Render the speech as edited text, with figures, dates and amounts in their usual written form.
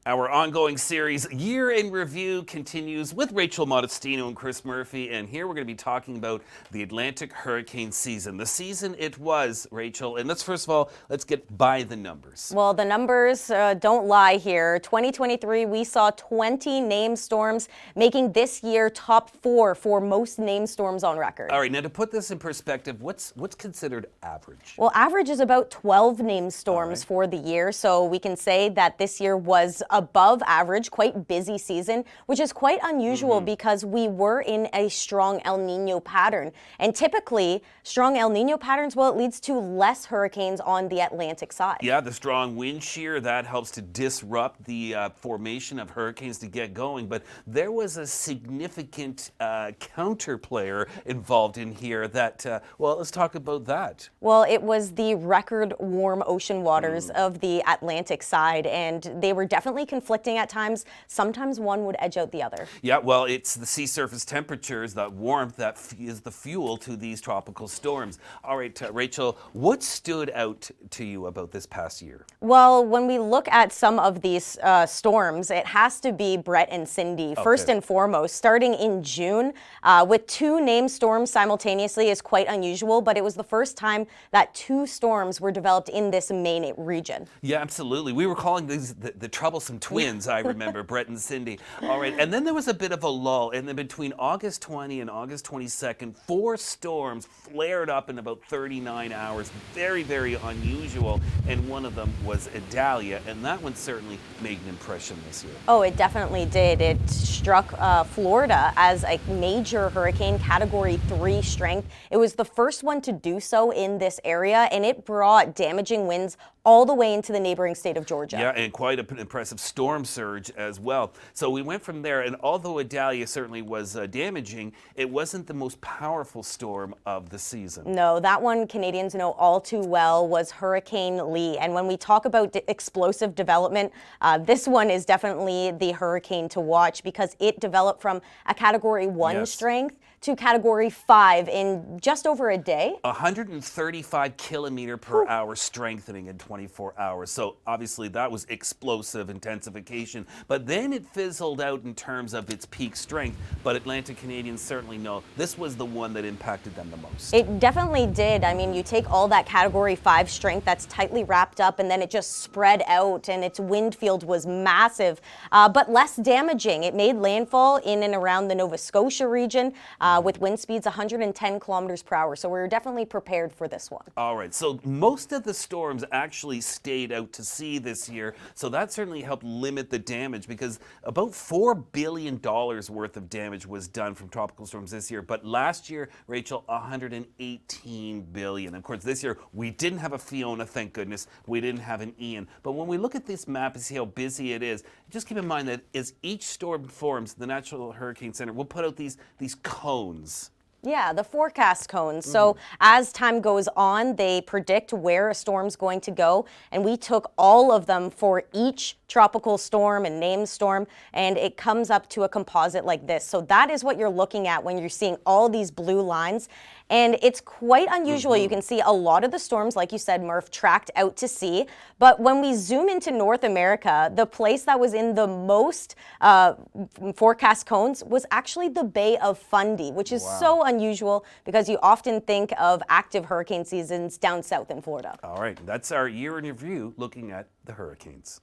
Our ongoing series, Year in Review, continues with Rachel Modestino and Chris Murphy. And here we're going to be talking about the Atlantic hurricane season. The season it was, Rachel. And first of all, let's get by the numbers. Well, the numbers don't lie here. 2023, we saw 20 named storms, making this year top 4 for most named storms on record. All right, now to put this in perspective, what's considered average? Well, average is about 12 named storms for the year. So we can say that this year was above average, quite busy season, which is quite unusual because we were in a strong El Nino pattern. And typically, strong El Nino patterns, well, it leads to less hurricanes on the Atlantic side. Yeah, the strong wind shear, that helps to disrupt the formation of hurricanes to get going. But there was a significant counter player involved in here that, well, let's talk about that. Well, it was the record warm ocean waters of the Atlantic side, and they were definitely conflicting at times. Sometimes one would edge out the other. Yeah, well, it's the sea surface temperatures, that warmth, that is the fuel to these tropical storms. All right, Rachel, what stood out to you about this past year? Well, when we look at some of these storms, it has to be Brett and Cindy. First and foremost, starting in June, with 2 named storms simultaneously is quite unusual, but it was the first time that 2 storms were developed in this main region. Yeah, absolutely. We were calling these the troublesome twins, I remember, Brett and Cindy. All right, and then there was a bit of a lull, and then between August 20 and August 22nd, 4 storms flared up in about 39 hours. Very, very unusual, and one of them was Idalia, and that one certainly made an impression this year. Oh, it definitely did. It struck Florida as a major hurricane, Category 3 strength. It was the first one to do so in this area, and it brought damaging winds all the way into the neighboring state of Georgia. Yeah, and quite an impressive storm surge as well. So we went from there, and although Idalia certainly was damaging, it wasn't the most powerful storm of the season. No, that one Canadians know all too well was Hurricane Lee. And when we talk about explosive development, this one is definitely the hurricane to watch because it developed from a Category 1 strength to Category 5 in just over a day. 135 kilometer per hour strengthening in 24 hours. So obviously that was explosive intensification. But then it fizzled out in terms of its peak strength. But Atlantic Canadians certainly know this was the one that impacted them the most. It definitely did. I mean, you take all that Category 5 strength that's tightly wrapped up, and then it just spread out, and its wind field was massive, but less damaging. It made landfall in and around the Nova Scotia region, with wind speeds 110 kilometers per hour. So we were definitely prepared for this one. All right, so most of the storms actually stayed out to sea this year, so that certainly helped limit the damage because about $4 billion worth of damage was done from tropical storms this year. But last year, Rachel, $118 billion. Of course, this year we didn't have a Fiona, thank goodness. We didn't have an Ian. But when we look at this map and see how busy it is, just keep in mind that as each storm forms, the National Hurricane Center will put out these cones. Yeah, the forecast cones. So as time goes on, they predict where a storm's going to go. And we took all of them for each tropical storm and named storm, and it comes up to a composite like this. So that is what you're looking at when you're seeing all these blue lines. And it's quite unusual. You can see a lot of the storms, like you said, Murph, tracked out to sea. But when we zoom into North America, the place that was in the most forecast cones was actually the Bay of Fundy, which is so unusual because you often think of active hurricane seasons down south in Florida. All right, that's our year in review looking at the hurricanes.